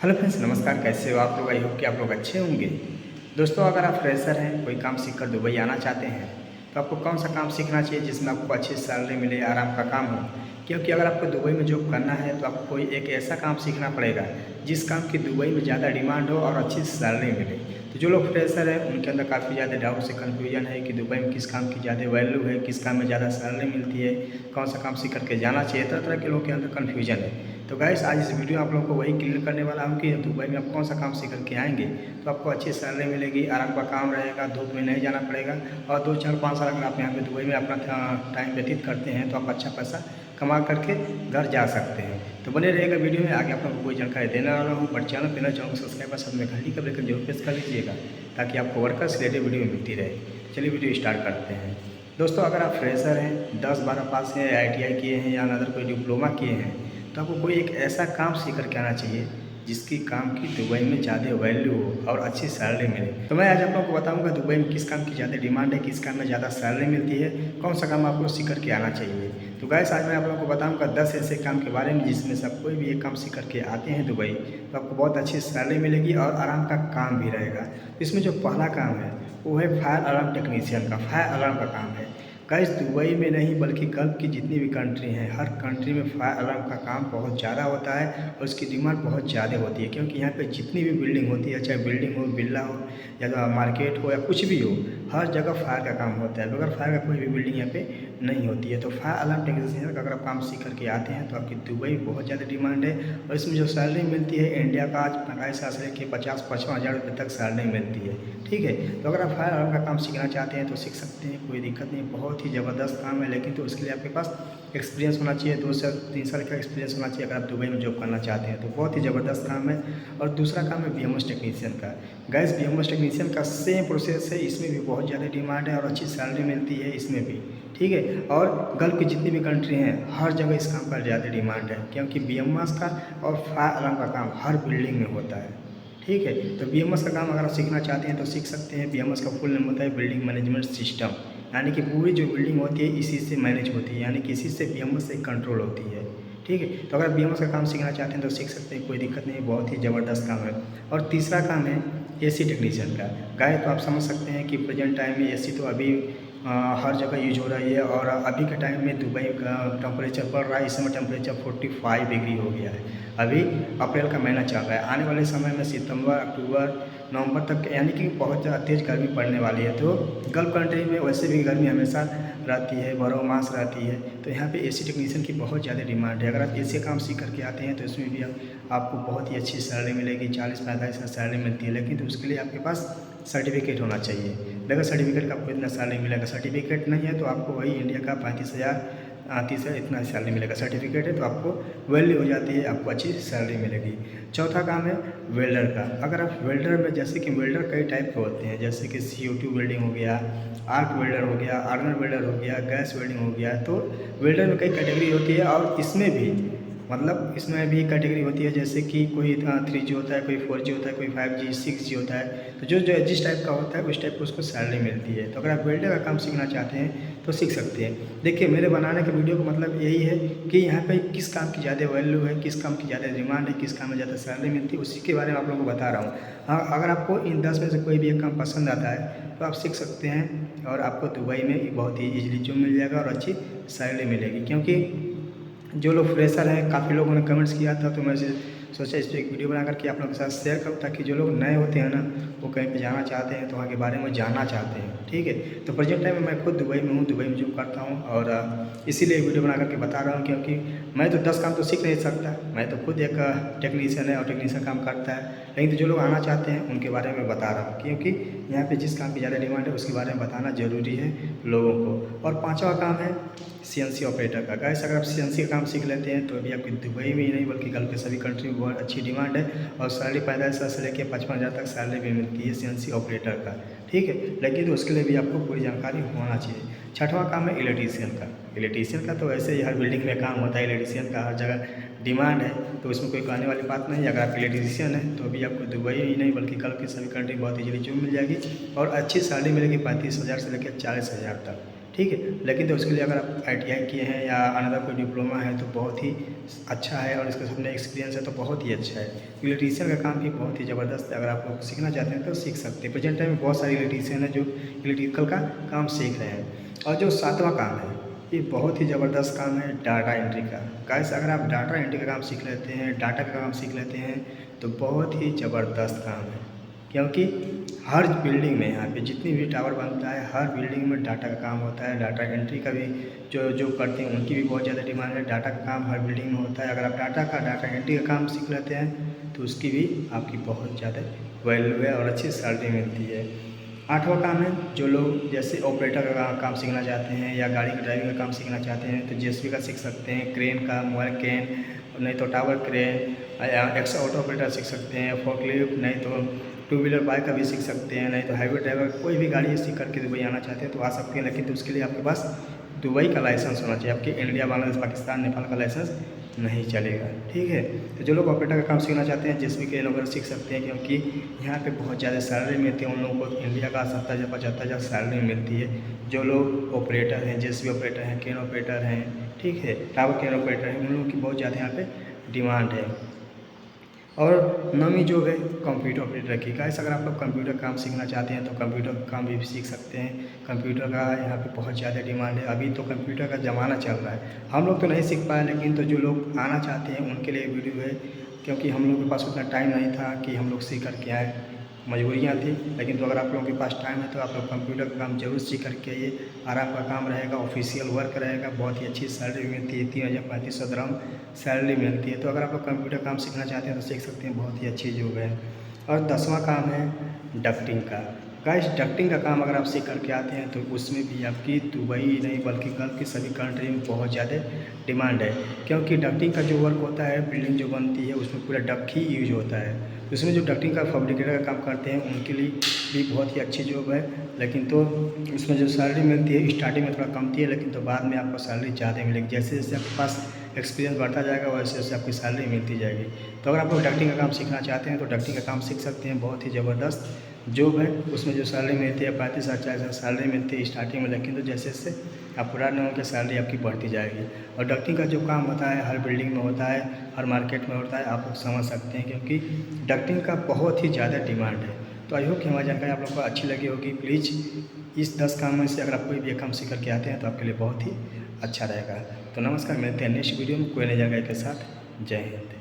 Hello friends, नमस्कार। कैसे हो आप लोग? आई होप कि आप लोग अच्छे होंगे। दोस्तों, अगर आप फ्रेशर हैं, कोई काम सीखकर दुबई आना चाहते हैं, तो आपको कौन सा काम सीखना चाहिए जिसमें आपको अच्छी सैलरी मिले, आराम का काम हो। क्योंकि अगर आपको दुबई में जॉब करना है तो आपको कोई एक ऐसा काम सीखना पड़ेगा जिस काम की दुबई में ज़्यादा डिमांड हो और अच्छी सैलरी मिले। तो जो लोग फ्रेशर हैं उनके अंदर काफ़ी ज़्यादा डाउट से कन्फ्यूजन है कि दुबई में किस काम की ज़्यादा वैल्यू है, किस काम में ज़्यादा सैलरी मिलती है, कौन सा काम सीख करके जाना चाहिए। तरह तरह के लोगों के अंदर कन्फ्यूजन है। तो गाइस, आज इस वीडियो में आप लोगों को वही क्लियर करने वाला हूँ कि दुबई में आप कौन सा काम सीख करके आएंगे तो आपको अच्छी सैलरी मिलेगी, आराम का काम रहेगा, धूप में नहीं जाना पड़ेगा। और 2 4 5 साल अगर आप यहाँ पे दुबई में अपना टाइम व्यतीत करते हैं तो आप अच्छा पैसा कमा करके घर जा सकते हैं। तो बने रहेगा वीडियो में, आगे आप लोगों को कोई जानकारी देने वाला हूँ। बट चैनल पर चैनल को सब्सक्राइब कर साथ में घंटी का बेल जरूर प्रेस कर लीजिएगा ताकि आपको वर्कर से रिलेटेड वीडियो मिलती रहे। चलिए वीडियो स्टार्ट करते हैं। दोस्तों, अगर आप फ्रेशर हैं, 10 12 पास हैं, ITI किए हैं या अदर कोई डिप्लोमा किए हैं, तो आपको कोई एक ऐसा काम सीख करके आना चाहिए जिसकी काम की दुबई में ज़्यादा वैल्यू हो और अच्छी सैलरी मिले। तो मैं आज आप लोगों को बताऊंगा दुबई में किस काम की ज़्यादा डिमांड है, किस काम में ज़्यादा सैलरी मिलती है, कौन सा काम आपको सीख करके आना चाहिए। तो गाइस, आज मैं आप लोगों को बताऊंगा 10 ऐसे काम के बारे में जिसमें से आप कोई भी एक काम सीख करके आते हैं दुबई तो आपको बहुत अच्छी सैलरी मिलेगी और आराम का काम भी रहेगा। इसमें जो पहला काम है वो है फायर अलार्म टेक्नीशियन का। फायर अलार्म का काम है गाइस, दुबई में नहीं बल्कि गल्फ की जितनी भी कंट्री हैं, हर कंट्री में फायर अलार्म का काम बहुत ज़्यादा होता है और उसकी डिमांड बहुत ज़्यादा होती है। क्योंकि यहाँ पे जितनी भी बिल्डिंग होती है, चाहे बिल्डिंग हो, बिल्ला हो या मार्केट हो या कुछ भी हो, हर जगह फायर का काम होता है। बगैर फायर का कोई भी बिल्डिंग यहाँ पे नहीं होती है। तो फायर अलार्म टेक्नीशियन का अगर आप काम सीख करके आते हैं तो आपकी दुबई में बहुत ज़्यादा डिमांड है। और इसमें जो सैलरी मिलती है इंडिया का आज 45 से लेकर 50-55 हज़ार रुपये तक सैलरी मिलती है। ठीक है, तो अगर आप फायर अलार्म का काम सीखना चाहते हैं तो सीख सकते हैं, कोई दिक्कत नहीं। बहुत ही ज़बरदस्त काम है, लेकिन तो उसके लिए आपके पास एक्सपीरियंस होना चाहिए, 2 से 3 साल का एक्सपीरियंस होना चाहिए अगर आप दुबई में जॉब करना चाहते हैं तो। बहुत ही ज़बरदस्त काम है। और दूसरा काम है BMS टेक्नीशियन का। गैस BMS टेक्नीशियन का सेम प्रोसेस है, इसमें भी बहुत ज़्यादा डिमांड है और अच्छी सैलरी मिलती है इसमें भी। ठीक है, और गल्फ की जितनी भी कंट्री हैं हर जगह इस काम का ज़्यादा डिमांड है क्योंकि BMS का और फायर अलार्म का काम हर बिल्डिंग में होता है। ठीक है, तो BMS का काम अगर आप सीखना चाहते हैं तो सीख सकते हैं। BMS का फुल नेम होता है बिल्डिंग मैनेजमेंट सिस्टम, यानी कि पूरी जो बिल्डिंग होती है इसी से मैनेज होती है, यानी कि इसी से BMS से कंट्रोल होती है। ठीक है, तो अगर BMS का काम सीखना चाहते हैं तो सीख सकते हैं, कोई दिक्कत नहीं, बहुत ही ज़बरदस्त काम है। और तीसरा काम है AC टेक्नीशियन का। गाय तो आप समझ सकते हैं कि प्रेजेंट टाइम में AC तो अभी हर जगह यूज हो रही है। और अभी के टाइम में दुबई का टेम्परेचर बढ़ रहा है, इस समय टेम्परेचर 45 डिग्री हो गया है। अभी अप्रैल का महीना चल रहा है, आने वाले समय में सितंबर अक्टूबर नवंबर तक यानी कि बहुत ज़्यादा तेज़ गर्मी पड़ने वाली है। तो गल्फ कंट्री में वैसे भी गर्मी हमेशा रहती है, बारह मास रहती है। तो यहाँ पे AC टेक्नीशियन की बहुत ज़्यादा डिमांड है। अगर आप AC काम सीख करके आते हैं तो इसमें भी आपको बहुत ही अच्छी सैलरी मिलेगी, 40-45 का सैलरी मिलती है। लेकिन तो उसके लिए आपके पास सर्टिफिकेट होना चाहिए। बगैर सर्टिफिकेट का आपको इतना सैलरी मिलेगा। सर्टिफिकेट नहीं है तो आपको वही इंडिया का 35,000 इतना सैलरी मिलेगा। सर्टिफिकेट है तो आपको वैल्यू हो जाती है, आपको अच्छी सैलरी मिलेगी। चौथा काम है वेल्डर का। अगर आप वेल्डर में, जैसे कि वेल्डर कई टाइप के होते हैं, जैसे कि CO2 वेल्डिंग हो गया, आर्क वेल्डर हो गया, आर्नर वेल्डर हो गया, गैस वेल्डिंग हो गया। तो वेल्डर में कई कैटेगरी होती है और इसमें भी इसमें भी कैटेगरी होती है, जैसे कि कोई 3G होता है, कोई 4G होता है, कोई 5G 6G होता है। तो जो जो जिस टाइप का होता है उस टाइप को उसको सैलरी मिलती है। तो अगर आप वेल्डर का काम सीखना चाहते हैं तो सीख सकते हैं। देखिए, मेरे बनाने के वीडियो का मतलब यही है कि यहाँ पे किस काम की ज़्यादा वैल्यू है, किस काम की ज़्यादा डिमांड है, किस काम में ज़्यादा सैलरी मिलती है, उसी के बारे में आप लोगों को बता रहा हूँ। हाँ, अगर आपको इन 10 में से कोई भी एक काम पसंद आता है तो आप सीख सकते हैं और आपको दुबई में बहुत ही ईजिली जॉब मिल जाएगा और अच्छी सैलरी मिलेगी। क्योंकि जो लोग फ्रेशर हैं, काफ़ी लोगों ने कमेंट्स किया था, तो मैं सोचा इस पर एक वीडियो बना करके आप लोगों के साथ शेयर करूँ ताकि जो लोग नए होते हैं ना, वो कहीं पे जाना चाहते हैं तो वहाँ के बारे में जानना चाहते हैं। ठीक है, तो प्रेजेंट टाइम में मैं खुद दुबई में हूँ, दुबई में जॉब करता हूँ और इसीलिए वीडियो बना करके बता रहा हूँ। क्योंकि मैं तो 10 काम तो सीख नहीं सकता, मैं तो खुद एक टेक्नीशियन है और टेक्नीशियन काम करता है। लेकिन तो जो लोग आना चाहते हैं उनके बारे में बता रहा हूँ, क्योंकि यहाँ पे जिस काम की ज़्यादा डिमांड है उसके बारे में बताना ज़रूरी है लोगों को। और पाँचवा काम है CNC ऑपरेटर का। गाइस, अगर आप CNC का काम सीख लेते हैं तो अभी आपकी दुबई में ही नहीं बल्कि गल्फ के सभी कंट्री में बहुत अच्छी डिमांड है और सैलरी 45,000 से लेकर 55,000 तक सैलरी भी मिलती है CNC ऑपरेटर का। ठीक है, लेकिन तो उसके लिए भी आपको पूरी जानकारी होना चाहिए। छठवां काम है इलेक्ट्रीशियन का। इलेक्ट्रीशियन का तो वैसे ही हर बिल्डिंग में काम होता है, इलेक्ट्रीशियन का हर जगह डिमांड है, तो इसमें कोई कहने वाली बात नहीं है। अगर आप इलेक्ट्रीशियन हैं तो अभी आपको दुबई ही नहीं बल्कि गल्फ की सभी कंट्री बहुत ईजिली जॉब मिल जाएगी और अच्छी सैलरी मिलेगी 35,000 से लेकर 40,000 तक। ठीक है। लेकिन तो उसके लिए अगर आप ITI किए हैं या अनदर कोई डिप्लोमा है तो बहुत ही अच्छा है, और इसके साथ में एक्सपीरियंस है तो बहुत ही अच्छा है। इलेक्ट्रीशियन का काम भी बहुत ही ज़बरदस्त है, अगर आप लोग सीखना चाहते हैं तो सीख सकते हैं। प्रेजेंट टाइम में बहुत सारे इलेक्ट्रीशियन हैं जो इलेक्ट्रिकल का काम सीख रहे हैं। और जो 7वां काम है, ये बहुत ही ज़बरदस्त काम है, डाटा एंट्री का। गाइस, अगर आप डाटा एंट्री का काम सीख लेते हैं, डाटा का काम सीख लेते हैं तो बहुत ही ज़बरदस्त काम है, क्योंकि हर बिल्डिंग में यहाँ पे जितनी भी टावर बनता है, हर बिल्डिंग में डाटा का काम होता है। डाटा एंट्री का भी जो जो करते हैं उनकी भी बहुत ज़्यादा डिमांड है। डाटा का काम हर बिल्डिंग में होता है। अगर आप डाटा एंट्री का काम सीख लेते हैं तो उसकी भी आपकी बहुत ज़्यादा वैल्यू है और अच्छी सैलरी मिलती है। 8वां काम है, जो लोग जैसे ऑपरेटर का काम सीखना चाहते हैं या गाड़ी की ड्राइविंग का काम सीखना चाहते हैं तो JCB का सीख सकते हैं, क्रेन का, मोबाइल क्रेन, नहीं तो टावर क्रेन या एक्स ऑटो ऑपरेटर सीख सकते हैं, फोर्कलिफ्ट, नहीं तो 2 व्हीलर बाइक का भी सीख सकते हैं, नहीं तो हाईवे ड्राइवर, कोई भी गाड़ी सीख करके दुबई आना चाहते हैं तो आ सकते हैं। लेकिन तो उसके लिए आपके पास दुबई का लाइसेंस होना चाहिए, आपके इंडिया, बांग्लादेश, पाकिस्तान, नेपाल का लाइसेंस नहीं चलेगा, ठीक है। तो जो लोग ऑपरेटर का काम सीखना चाहते हैं JCB के लोग सीख सकते हैं, क्योंकि यहाँ पे बहुत ज़्यादा सैलरी मिलती है उन लोगों को। इंडिया का 70,000-75,000 सैलरी मिलती है। जो लोग ऑपरेटर हैं, JCB ऑपरेटर हैं, क्रेन ऑपरेटर हैं, ठीक है, टावर क्रेन ऑपरेटर हैं, उन लोगों की बहुत ज़्यादा यहाँ पे डिमांड है। और 9वीं जॉब है कंप्यूटर ऑपरेटर की। गाइस, अगर आप लोग कंप्यूटर काम सीखना चाहते हैं तो कंप्यूटर का काम भी सीख सकते हैं। कंप्यूटर का यहाँ पे बहुत ज़्यादा डिमांड है। अभी तो कंप्यूटर का ज़माना चल रहा है। हम लोग तो नहीं सीख पाए, लेकिन तो जो लोग आना चाहते हैं उनके लिए वीडियो है, क्योंकि हम लोग के पास उतना टाइम नहीं था कि हम लोग सीख करके आए, मजबूरियाँ थी। लेकिन तो अगर आप लोगों के पास टाइम है तो आप लोग कंप्यूटर का काम जरूर सीख करके आइए। आराम का काम रहेगा, ऑफिशियल वर्क रहेगा, बहुत ही अच्छी सैलरी मिलती है, 3,3500 दिरहम सैलरी मिलती है। तो अगर आप लोग कंप्यूटर काम सीखना चाहते हैं तो सीख सकते हैं, बहुत ही अच्छी जॉब है। और 10वां काम है डक्टिंग का। गाइस, डक्टिंग का काम अगर आप सीख करके आते हैं तो उसमें भी आपकी दुबई नहीं बल्कि गल्फ की सभी कंट्री में बहुत ज़्यादा डिमांड है, क्योंकि डक्टिंग का जो वर्क होता है, बिल्डिंग जो बनती है उसमें पूरा डक ही यूज होता है। उसमें जो डक्टिंग का फैब्रिकेटर का काम करते हैं उनके लिए भी बहुत ही अच्छी जॉब है। लेकिन तो उसमें जो सैलरी मिलती है स्टार्टिंग में थोड़ा कम थी है, लेकिन तो बाद में आपको सैलरी ज़्यादा मिलेगी। जैसे जैसे आपके पास एक्सपीरियंस बढ़ता जाएगा वैसे वैसे आपकी सैलरी मिलती जाएगी। तो अगर आप लोग डक्टिंग का काम सीखना चाहते हैं तो डक्टिंग का काम सीख सकते हैं, बहुत ही ज़बरदस्त जॉब है। उसमें जो सैलरी मिलती है 35,000-40,000 सैलरी मिलती है स्टार्टिंग में, लेकिन तो जैसे जैसे आप पुराने होंगे सैलरी आपकी बढ़ती जाएगी। और डक्टिंग का जो काम होता है हर बिल्डिंग में होता है, हर मार्केट में होता है, आप लोग समझ सकते हैं, क्योंकि डक्टिंग का बहुत ही ज़्यादा डिमांड है। तो आई होप कि हमारी जानकारी आप लोग को अच्छी लगी होगी। प्लीज़ इस 10 काम में से अगर आप कोई भी एक काम सीख करके आते हैं तो आपके लिए बहुत ही अच्छा रहेगा। तो नमस्कार, मिलते हैं नेक्स्ट वीडियो में कोई नई जानकारी के साथ। जय हिंद।